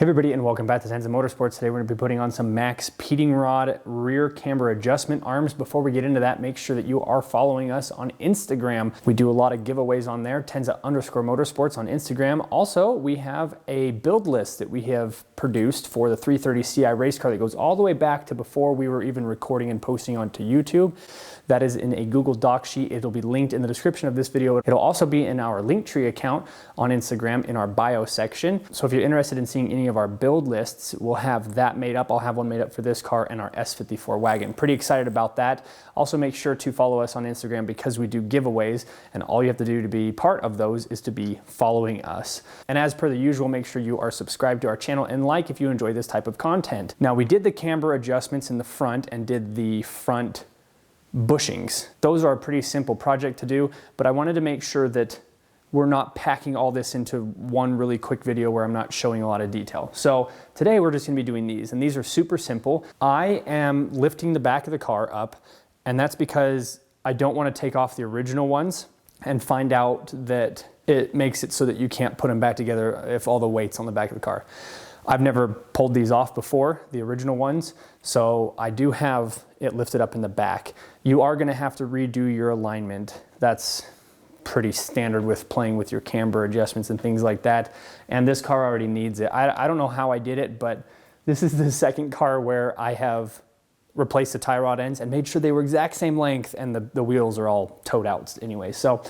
Hey everybody, and welcome back to Tenza Motorsports. Today we're going to be putting on some Maxpeedingrod rear camber adjustment arms. Before we get into that, make sure that you are following us on Instagram. We do a lot of giveaways on there, Tenza_Motorsports on Instagram. Also, we have a build list that we have produced for the 330 Ci race car that goes all the way back to before we were even recording and posting onto YouTube. That is in a Google Doc sheet. It'll be linked in the description of this video. It'll also be in our Linktree account on Instagram in our bio section. So if you're interested in seeing any of our build lists, we'll have that made up. I'll have one made up for this car and our S54 wagon. Pretty excited about that. Also make sure to follow us on Instagram because we do giveaways, and all you have to do to be part of those is to be following us. And as per the usual, make sure you are subscribed to our channel and like if you enjoy this type of content. Now, we did the camber adjustments in the front and did the front bushings. Those are a pretty simple project to do, but I wanted to make sure that we're not packing all this into one really quick video where I'm not showing a lot of detail. So today we're just gonna be doing these, and these are super simple. I am lifting the back of the car up, and that's because I don't want to take off the original ones and find out that it makes it so that you can't put them back together if all the weight's on the back of the car. I've never pulled these off before, the original ones, so I do have it lifted up in the back. You are gonna have to redo your alignment. That's pretty standard with playing with your camber adjustments and things like that. And this car already needs it. I don't know how I did it, but this is the second car where I have replaced the tie rod ends and made sure they were exact same length, and the wheels are all towed out anyway. So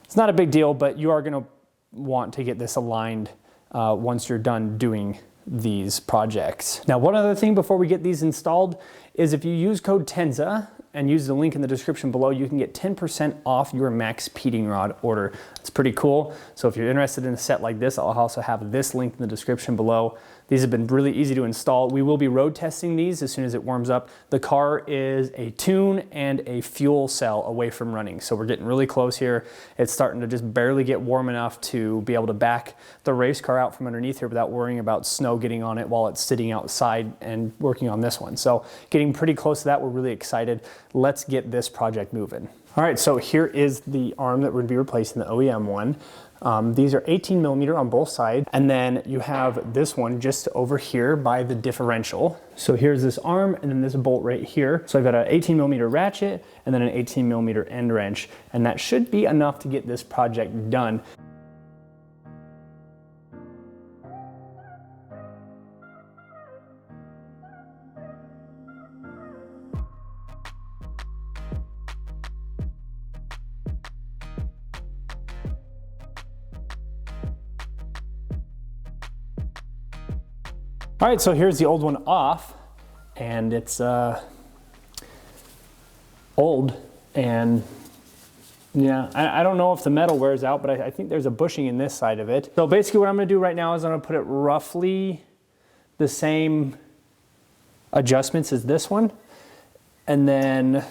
it's not a big deal, but you are gonna want to get this aligned once you're done doing these projects. Now, one other thing before we get these installed is if you use code TENZA and use the link in the description below, you can get 10% off your Maxpeedingrod order. It's pretty cool. So if you're interested in a set like this, I'll also have this link in the description below. These have been really easy to install. We will be road testing these as soon as it warms up. The car is a tune and a fuel cell away from running. So we're getting really close here. It's starting to just barely get warm enough to be able to back the race car out from underneath here without worrying about snow getting on it while it's sitting outside and working on this one. So getting pretty close to that. We're really excited. Let's get this project moving. All right, so here is the arm that we're gonna be replacing, the OEM one. These are 18mm on both sides, and then you have this one just over here by the differential. So here's this arm and then this bolt right here. So I've got an 18mm ratchet and then an 18mm end wrench, and that should be enough to get this project done. All right, so here's the old one off, and it's old, and yeah, I don't know if the metal wears out, but I think there's a bushing in this side of it. So basically what I'm gonna do right now is I'm gonna put it roughly the same adjustments as this one, and then,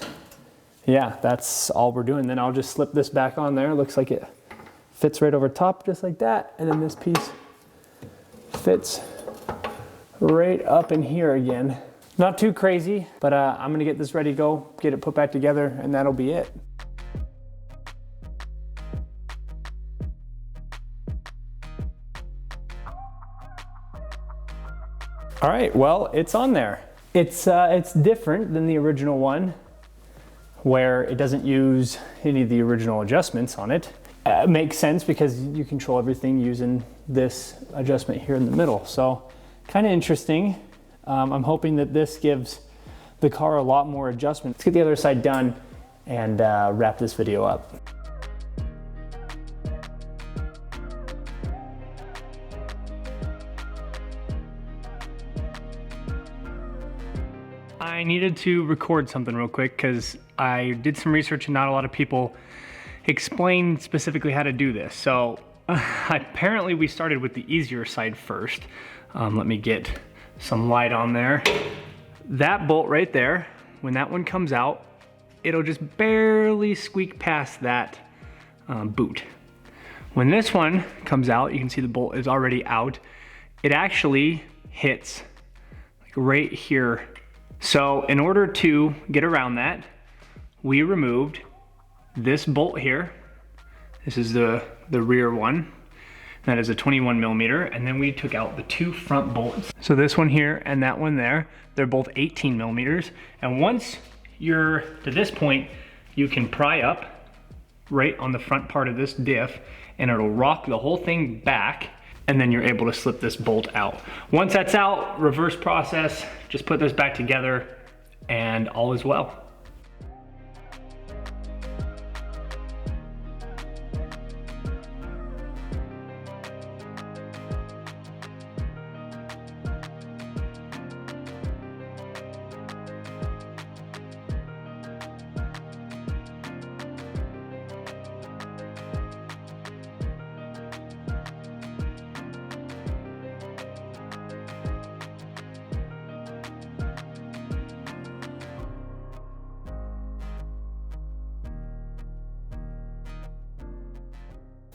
yeah, that's all we're doing. Then I'll just slip this back on there. It looks like it fits right over top, just like that, and then this piece fits right up in here again. Not too crazy, but I'm gonna get this ready to go, get it put back together, and that'll be it. All right, well, it's on there. It's different than the original one, where it doesn't use any of the original adjustments on it. It makes sense because you control everything using this adjustment here in the middle. So kind of interesting. I'm hoping that this gives the car a lot more adjustment. Let's get the other side done and wrap this video up. I needed to record something real quick because I did some research and not a lot of people explain specifically how to do this. So apparently we started with the easier side first. Let me get some light on there. That bolt right there, when that one comes out, it'll just barely squeak past that boot. When this one comes out, you can see the bolt is already out. It actually hits like right here. So in order to get around that, we removed this bolt here. This is the rear one. That is a 21 millimeter. And then we took out the 2 front bolts. So this one here and that one there, they're both 18 millimeters. And once you're to this point, you can pry up right on the front part of this diff and it'll rock the whole thing back, and then you're able to slip this bolt out. Once that's out, reverse process, just put this back together and all is well.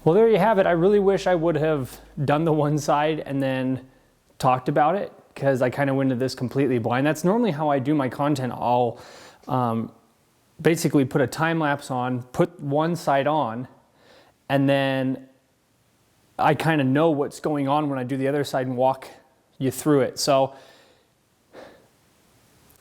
Well, there you have it. I really wish I would have done the one side and then talked about it, because I kind of went into this completely blind. That's normally how I do my content. I'll basically put a time lapse on, put one side on, and then I kind of know what's going on when I do the other side and walk you through it. So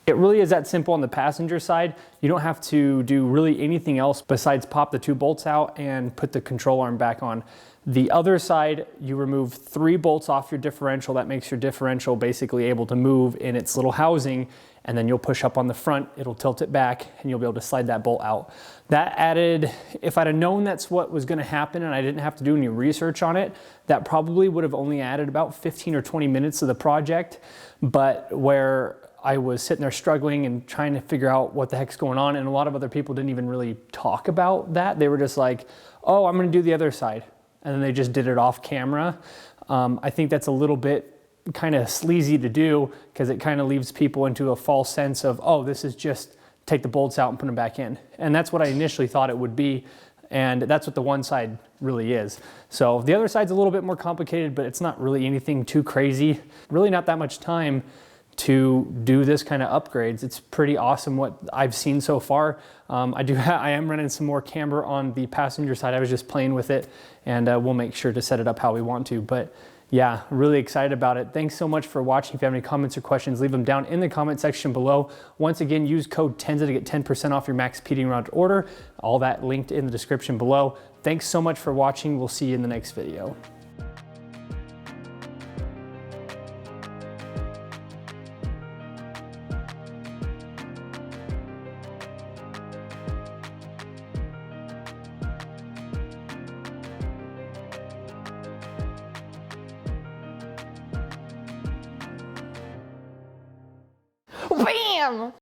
it really is that simple on the passenger side. You don't have to do really anything else besides pop the 2 bolts out and put the control arm back on. The other side, you remove 3 bolts off your differential. That makes your differential basically able to move in its little housing, and then you'll push up on the front, it'll tilt it back, and you'll be able to slide that bolt out. That added, if I'd have known that's what was gonna happen and I didn't have to do any research on it, that probably would have only added about 15 or 20 minutes to the project. But where I was sitting there struggling and trying to figure out what the heck's going on, and a lot of other people didn't even really talk about that. They were just like, oh, I'm gonna do the other side. And then they just did it off camera. I think that's a little bit kind of sleazy to do, because it kind of leaves people into a false sense of, oh, this is just take the bolts out and put them back in. And that's what I initially thought it would be. And that's what the one side really is. So the other side's a little bit more complicated, but it's not really anything too crazy. Really not that much time to do this kind of upgrades. It's pretty awesome what I've seen so far. I am running some more camber on the passenger side. I was just playing with it, and we'll make sure to set it up how we want to. But yeah, really excited about it. Thanks so much for watching. If you have any comments or questions, leave them down in the comment section below. Once again, use code TENZA to get 10% off your Maxpeedingrod order. All that linked in the description below. Thanks so much for watching. We'll see you in the next video. Bam!